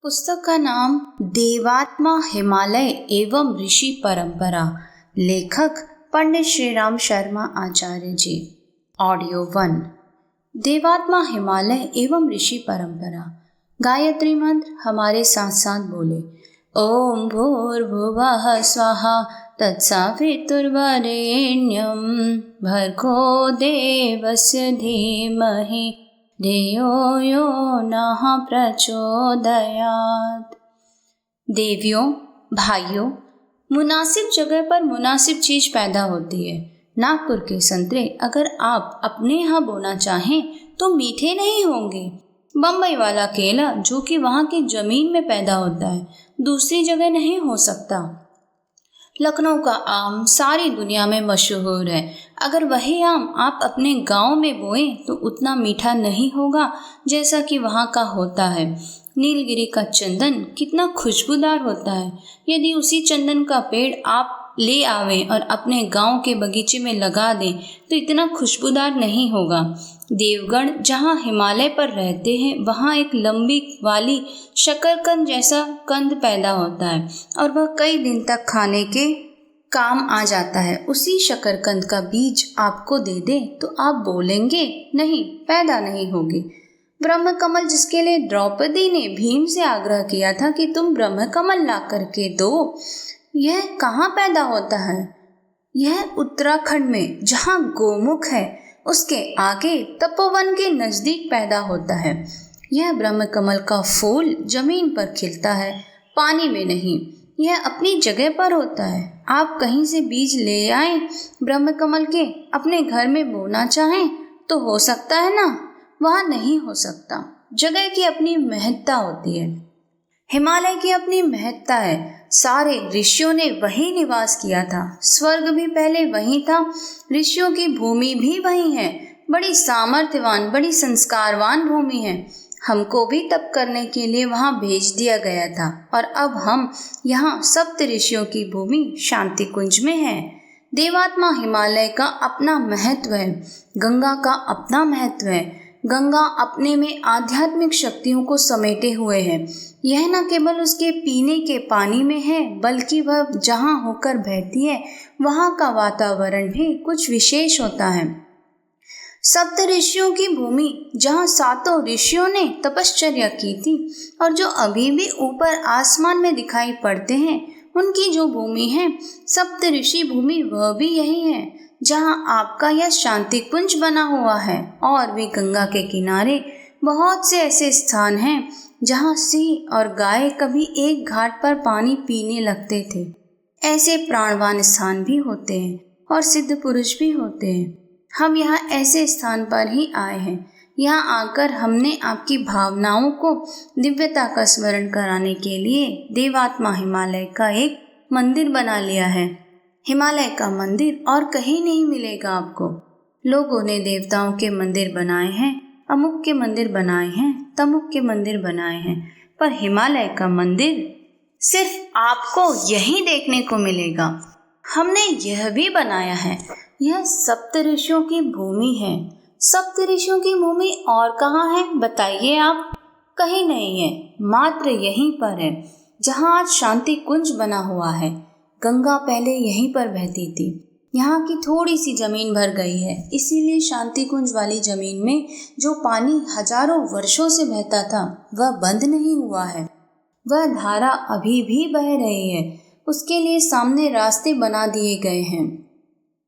पुस्तक का नाम देवात्मा हिमालय एवं ऋषि परंपरा। लेखक पंडित श्री राम शर्मा आचार्य जी। ऑडियो 1। देवात्मा हिमालय एवं ऋषि परंपरा। गायत्री मंत्र हमारे साथ साथ बोले। ओम भूर्भुवः स्वाहा तत्सवितुर्वरेण्यं भर्गो देवस्य धीमहि धियो यो नः प्रचोदयात्। देवियों, भाइयों, मुनासिब जगह पर मुनासिब चीज पैदा होती है। नागपुर के संतरे अगर आप अपने यहाँ बोना चाहें तो मीठे नहीं होंगे। बम्बई वाला केला जो कि वहाँ की जमीन में पैदा होता है दूसरी जगह नहीं हो सकता। लखनऊ का आम सारी दुनिया में मशहूर है। अगर वही आम आप अपने गांव में बोएं तो उतना मीठा नहीं होगा जैसा कि वहाँ का होता है। नीलगिरी का चंदन कितना खुशबूदार होता है। यदि उसी चंदन का पेड़ आप ले आवें और अपने गांव के बगीचे में लगा दें तो इतना खुशबूदार नहीं होगा। देवगण जहाँ हिमालय पर रहते हैं वहाँ एक लंबी वाली शकरकंद जैसा कंद पैदा होता है और वह कई दिन तक खाने के काम आ जाता है। उसी शकरकंद का बीज आपको दे दें तो आप बोलेंगे नहीं, पैदा नहीं होगी। ब्रह्म कमल जिसके लिए द्रौपदी ने भीम से आग्रह किया था कि तुम ब्रह्म कमल ला करके दो, यह कहाँ पैदा होता है? यह उत्तराखंड में जहाँ गोमुख है उसके आगे तपोवन के नजदीक पैदा होता है। यह ब्रह्म कमल का फूल जमीन पर खिलता है, पानी में नहीं। यह अपनी जगह पर होता है। आप कहीं से बीज ले आए ब्रह्म कमल के, अपने घर में बोना चाहें तो हो सकता है ना? वहाँ नहीं हो सकता। जगह की अपनी महत्ता होती है। हिमालय की अपनी महत्ता है। सारे ऋषियों ने वही निवास किया था। स्वर्ग भी पहले वही था, ऋषियों की भूमि भी वही है। बड़ी सामर्थ्यवान, बड़ी संस्कारवान भूमि है। हमको भी तप करने के लिए वहाँ भेज दिया गया था और अब हम यहाँ सप्त ऋषियों की भूमि शांति कुंज में है। देवात्मा हिमालय का अपना महत्व है। गंगा का अपना महत्व है। गंगा अपने में आध्यात्मिक शक्तियों को समेटे हुए है। यह न केवल उसके पीने के पानी में है बल्कि वह जहाँ होकर बहती है वहाँ का वातावरण भी कुछ विशेष होता है। सप्त ऋषियों की भूमि जहाँ सातों ऋषियों ने तपश्चर्या की थी और जो अभी भी ऊपर आसमान में दिखाई पड़ते हैं, उनकी जो भूमि है सप्त ऋषि भूमि, वह भी यही है जहाँ आपका यह शांति कुंज बना हुआ है। और भी गंगा के किनारे बहुत से ऐसे स्थान हैं जहाँ सिंह और गाय कभी एक घाट पर पानी पीने लगते थे। ऐसे प्राणवान स्थान भी होते हैं और सिद्ध पुरुष भी होते हैं। हम यहाँ ऐसे स्थान पर ही आए हैं। यहाँ आकर हमने आपकी भावनाओं को दिव्यता का स्मरण कराने के लिए देवात्मा हिमालय का एक मंदिर बना लिया है। हिमालय का मंदिर और कहीं नहीं मिलेगा आपको। लोगों ने देवताओं के मंदिर बनाए हैं, अमुक के मंदिर बनाए हैं, तमुक के मंदिर बनाए हैं, पर हिमालय का मंदिर सिर्फ आपको यहीं देखने को मिलेगा। हमने यह भी बनाया है। यह सप्त ऋषियों की भूमि है। सप्त ऋषियों की भूमि और कहाँ है बताइए आप? कहीं नहीं है, मात्र यहीं पर है जहाँ आज शांति कुंज बना हुआ है। गंगा पहले यहीं पर बहती थी। यहाँ की थोड़ी सी जमीन भर गई है, इसीलिए शांति कुंज वाली जमीन में जो पानी हजारों वर्षों से बहता था वह बंद नहीं हुआ है। वह धारा अभी भी बह रही है। उसके लिए सामने रास्ते बना दिए गए हैं।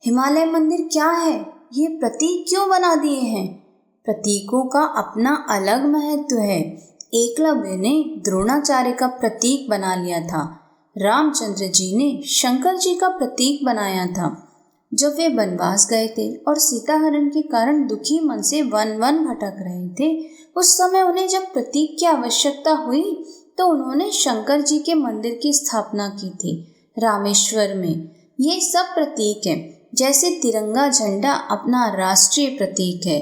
हिमालय मंदिर क्या है? ये प्रतीक क्यों बना दिए हैं? प्रतीकों का अपना अलग महत्व है। एकलव्य ने द्रोणाचार्य का प्रतीक बना लिया था। रामचंद्र जी ने शंकर जी का प्रतीक बनाया था। जब वे वनवास गए थे और सीता हरण के कारण दुखी मन से वन वन भटक रहे थे, उस समय उन्हें जब प्रतीक की आवश्यकता हुई तो उन्होंने शंकर जी के मंदिर की स्थापना की थी रामेश्वर में। ये सब प्रतीक है। जैसे तिरंगा झंडा अपना राष्ट्रीय प्रतीक है,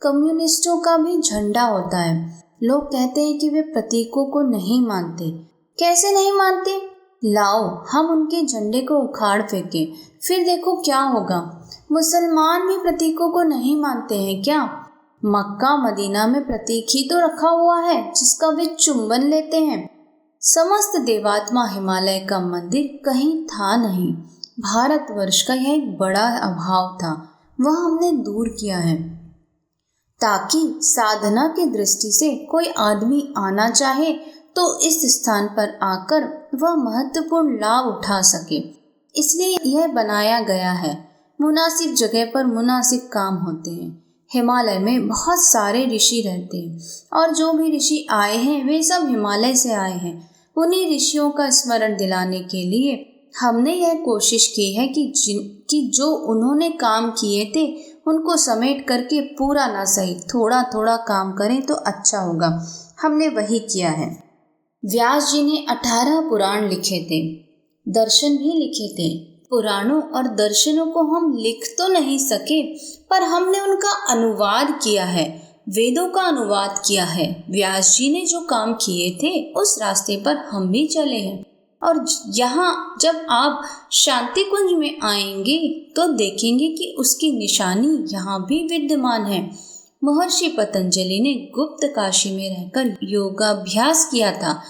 कम्युनिस्टों का भी झंडा होता है। लोग कहते हैं कि वे प्रतीकों को नहीं मानते। कैसे नहीं मानते? लाओ हम उनके झंडे को उखाड़ फेंकें, फिर देखो क्या होगा। मुसलमान भी प्रतीकों को नहीं मानते हैं क्या? मक्का मदीना में प्रतीक ही तो रखा हुआ है जिसका वे चुंबन लेते हैं। समस्त देवात्मा हिमालय का मंदिर कहीं था नहीं। भारतवर्ष का यह एक बड़ा अभाव था, वह हमने दूर किया है, ताकि साधना की दृष्टि से कोई आदमी आना चाहे तो इस स्थान पर आकर वह महत्वपूर्ण लाभ उठा सके। इसलिए यह बनाया गया है। मुनासिब जगह पर मुनासिब काम होते हैं। हिमालय में बहुत सारे ऋषि रहते हैं और जो भी ऋषि आए हैं वे सब हिमालय से आए हैं। उन्हीं ऋषियों का स्मरण दिलाने के लिए हमने यह कोशिश की है कि जो उन्होंने काम किए थे उनको समेट करके पूरा ना सही थोड़ा थोड़ा काम करें तो अच्छा होगा। हमने वही किया है। व्यास जी ने 18 पुराण लिखे थे, दर्शन भी लिखे थे। पुराणों और दर्शनों को हम लिख तो नहीं सके, पर हमने उनका अनुवाद किया है, वेदों का अनुवाद किया है। व्यास जी ने जो काम किए थे उस रास्ते पर हम भी चले हैं। और यहाँ जब आप शांति कुंज में आएंगे तो देखेंगे कि उसकी निशानी यहाँ भी विद्यमान है। महर्षि पतंजलि ने गुप्त काशी में रहकर योगाभ्यास किया था।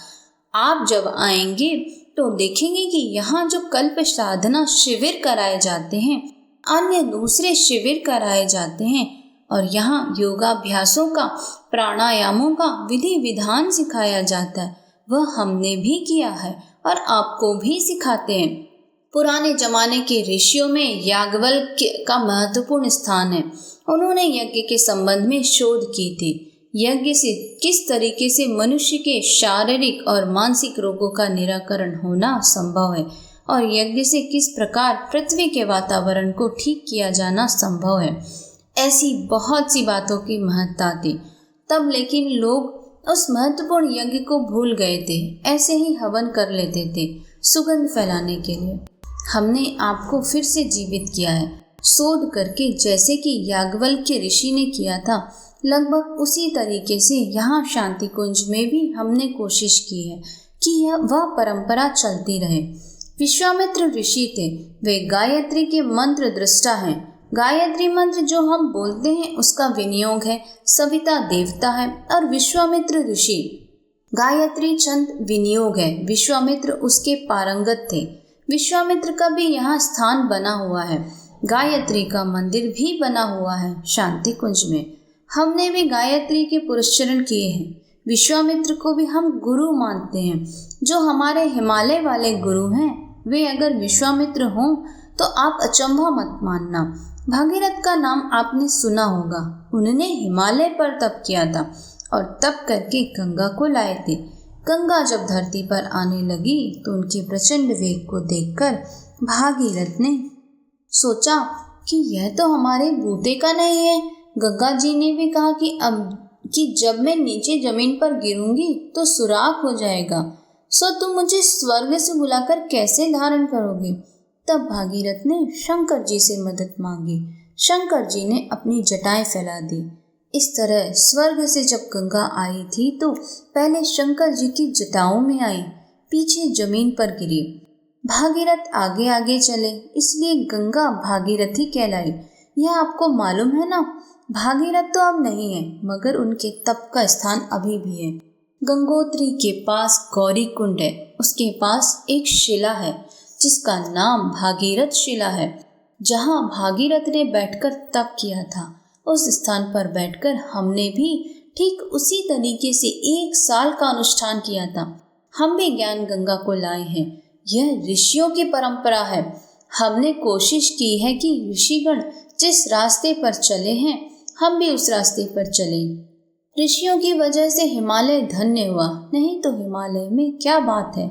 आप जब आएंगे तो देखेंगे कि यहाँ जो कल्प साधना शिविर कराए जाते हैं, अन्य दूसरे शिविर कराए जाते हैं और यहाँ योगाभ्यासों का, प्राणायामों का विधि विधान सिखाया जाता है, वह हमने भी किया है और आपको भी सिखाते हैं। पुराने जमाने के ऋषियों में याज्ञवल्क्य का महत्वपूर्ण स्थान है। उन्होंने यज्ञ के संबंध में शोध की थी। यज्ञ से किस तरीके से मनुष्य के शारीरिक और मानसिक रोगों का निराकरण होना संभव है और यज्ञ से किस प्रकार पृथ्वी के वातावरण को ठीक किया जाना संभव है। ऐसी बहुत सी बातों की महत्ता थी तब, लेकिन लोग उस महत्वपूर्ण यज्ञ को भूल गए थे। ऐसे ही हवन कर लेते थे सुगंध फैलाने के लिए। हमने आपको फिर से जीवित किया है शोध करके, जैसे कि याज्ञवल्क्य ऋषि ने किया था। लगभग उसी तरीके से यहाँ शांति कुंज में भी हमने कोशिश की है कि वह परंपरा चलती रहे। विश्वामित्र ऋषि थे, वे गायत्री के मंत्र दृष्टा हैं। गायत्री मंत्र जो हम बोलते हैं उसका विनियोग है, सविता देवता है और विश्वामित्र ऋषि गायत्री छंद विनियोग है। विश्वामित्र उसके पारंगत थे। विश्वामित्र का भी यहाँ स्थान बना हुआ है। गायत्री का मंदिर भी बना हुआ है शांति कुंज में। हमने भी गायत्री के पुरस्चरण किए हैं। विश्वामित्र को भी हम गुरु मानते हैं। जो हमारे हिमालय वाले गुरु हैं वे अगर विश्वामित्र हों तो आप अचंभा मत मानना। भागीरथ का नाम आपने सुना होगा। उन्होंने हिमालय पर तप किया था और तप करके गंगा को लाए थे। गंगा जब धरती पर आने लगी तो उनके प्रचंड वेग को देखकर भागीरथ ने सोचा कि यह तो हमारे बूते का नहीं है। गंगा जी ने भी कहा कि जब मैं नीचे जमीन पर गिरूंगी तो सुराख हो जाएगा, सो तुम मुझे स्वर्ग से बुलाकर कैसे धारण करोगे। तब भागीरथ ने शंकर जी से मदद मांगी। शंकर जी ने अपनी जटाएं फैला दी। इस तरह स्वर्ग से जब गंगा आई थी तो पहले शंकर जी की जटाओं में आई, पीछे जमीन पर गिरी। भागीरथ आगे आगे चले, इसलिए गंगा भागीरथी कहलाई। यह आपको मालूम है ना। भागीरथ तो अब नहीं है, मगर उनके तप का स्थान अभी भी है। गंगोत्री के पास गौरी कुंड है। उसके पास एक शिला है जिसका नाम भागीरथ शिला है, जहाँ भागीरथ ने बैठकर तप किया था। उस स्थान पर बैठकर हमने भी ठीक उसी तरीके से 1 साल का अनुष्ठान किया था। हम भी ज्ञान गंगा को लाए हैं। यह ऋषियों की परंपरा है। हमने कोशिश की है कि ऋषिगण जिस रास्ते पर चले हैं हम भी उस रास्ते पर चलें। ऋषियों की वजह से हिमालय धन्य हुआ, नहीं तो हिमालय में क्या बात है।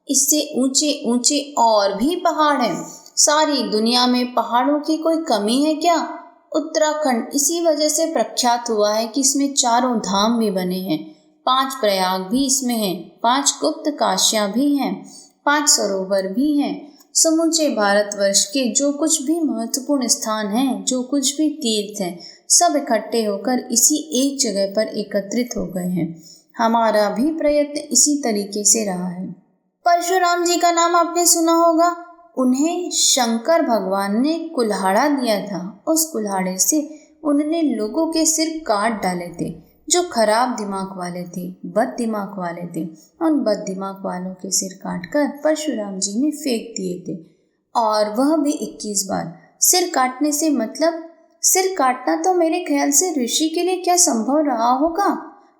इससे ऊंचे ऊंचे और भी पहाड़ हैं। सारी दुनिया में पहाड़ों की कोई कमी है क्या। उत्तराखंड इसी वजह से प्रख्यात हुआ है कि इसमें 4 धाम भी बने हैं। 5 प्रयाग भी इसमें हैं, 5 गुप्त काशियाँ भी हैं, 5 सरोवर भी हैं। समूचे भारतवर्ष के जो कुछ भी महत्वपूर्ण स्थान हैं, जो कुछ भी तीर्थ हैं, सब इकट्ठे होकर इसी एक जगह पर एकत्रित हो गए हैं। हमारा भी प्रयत्न इसी तरीके से रहा है। परशुराम जी का नाम आपने सुना होगा। उन्हें शंकर भगवान ने कुल्हाड़ा दिया था। उस कुल्हाड़े से उन्होंने लोगों के सिर काट डाले थे। जो खराब दिमाग वाले थे, बद दिमाग वाले थे, उन बद दिमाग वालों के सिर काटकर परशुराम जी ने फेंक दिए थे, और वह भी 21 बार। सिर काटने से मतलब, सिर काटना तो मेरे ख्याल से ऋषि के लिए क्या संभव रहा होगा।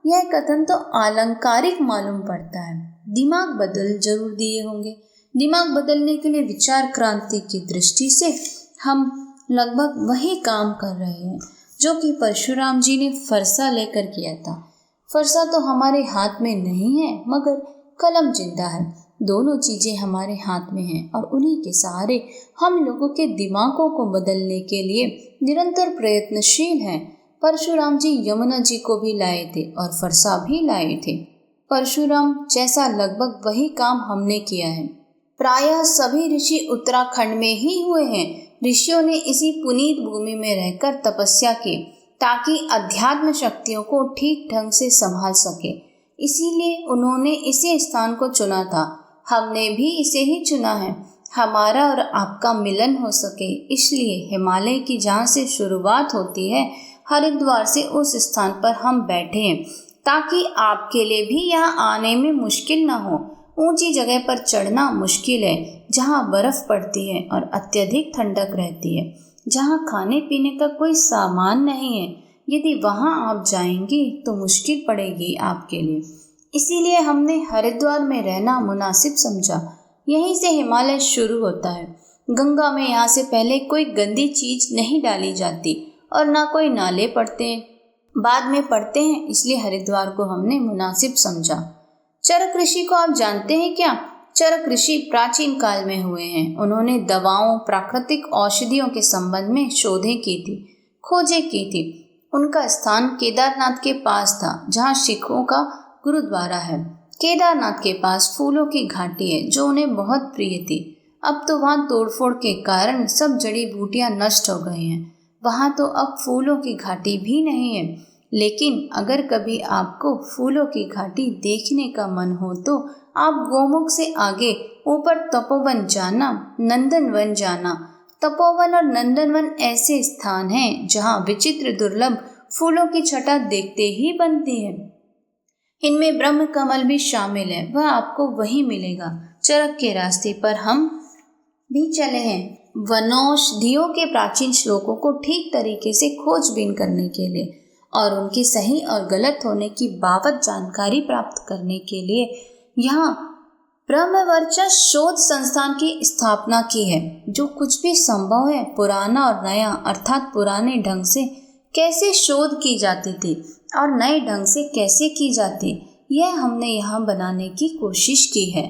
यह कथन तो अलंकारिक मालूम पड़ता है। दिमाग बदल जरूर दिए होंगे। दिमाग बदलने के लिए विचार क्रांति की दृष्टि से हम लगभग वही काम कर रहे हैं जो कि परशुराम जी ने फरसा लेकर किया था। फरसा तो हमारे हाथ में नहीं है, मगर कलम जिंदा है। दोनों चीजें हमारे हाथ में हैं और उन्हीं के सहारे हम लोगों के दिमागों को बदलने के लिए निरंतर प्रयत्नशील हैं। परशुराम जी यमुना जी को भी लाए थे और फरसा भी लाए थे। परशुराम जैसा लगभग वही काम हमने किया है। प्रायः सभी ऋषि उत्तराखंड में ही हुए हैं। ऋषियों ने इसी पुनीत भूमि में रहकर तपस्या की ताकि अध्यात्म शक्तियों को ठीक ढंग से संभाल सके। इसीलिए उन्होंने इसी स्थान को चुना था। हमने भी इसे ही चुना है, हमारा और आपका मिलन हो सके। इसलिए हिमालय की जहाँ से शुरुआत होती है, हरिद्वार से उस स्थान पर हम बैठे हैं ताकि आपके लिए भी यहाँ आने में मुश्किल न हो। ऊंची जगह पर चढ़ना मुश्किल है, जहाँ बर्फ पड़ती है और अत्यधिक ठंडक रहती है, जहाँ खाने पीने का कोई सामान नहीं है। यदि वहाँ आप जाएंगी तो मुश्किल पड़ेगी आपके लिए। इसीलिए हमने हरिद्वार में रहना मुनासिब समझा। यहीं से हिमालय शुरू होता है। गंगा में यहाँ से पहले कोई गंदी चीज नहीं डाली जाती और ना कोई नाले पड़ते हैं, बाद में पड़ते हैं। इसलिए हरिद्वार को हमने मुनासिब समझा। चरक ऋषि को आप जानते हैं क्या? चरक ऋषि प्राचीन काल में हुए हैं। उन्होंने दवाओं, प्राकृतिक औषधियों के संबंध में शोधें की थी, खोजें की थी। उनका स्थान केदारनाथ के पास था, जहाँ सिखों का गुरुद्वारा है। केदारनाथ के पास फूलों की घाटी है जो उन्हें बहुत प्रिय थी। अब तो वहाँ तोड़फोड़ के कारण सब जड़ी बूटियाँ नष्ट हो गई हैं। वहाँ तो अब फूलों की घाटी भी नहीं है। लेकिन अगर कभी आपको फूलों की घाटी देखने का मन हो तो आप गोमुख से आगे ऊपर तपोवन जाना, नंदनवन जाना। तपोवन और नंदनवन ऐसे स्थान हैं जहाँ विचित्र दुर्लभ फूलों की छटा देखते ही बनती है। इनमें ब्रह्म कमल भी शामिल है, वह आपको वहीं मिलेगा। चरक के रास्ते पर हम भी चले हैं, वनौषधियों के प्राचीन श्लोकों को ठीक तरीके से खोजबीन करने के लिए और उनके सही और गलत होने की बाबत जानकारी प्राप्त करने के लिए यहाँ ब्रह्मवर्चस्व शोध संस्थान की स्थापना की है। जो कुछ भी संभव है, पुराना और नया अर्थात पुराने ढंग से कैसे शोध की जाती थी और नए ढंग से कैसे की जाती, यह हमने यहाँ बनाने की कोशिश की है।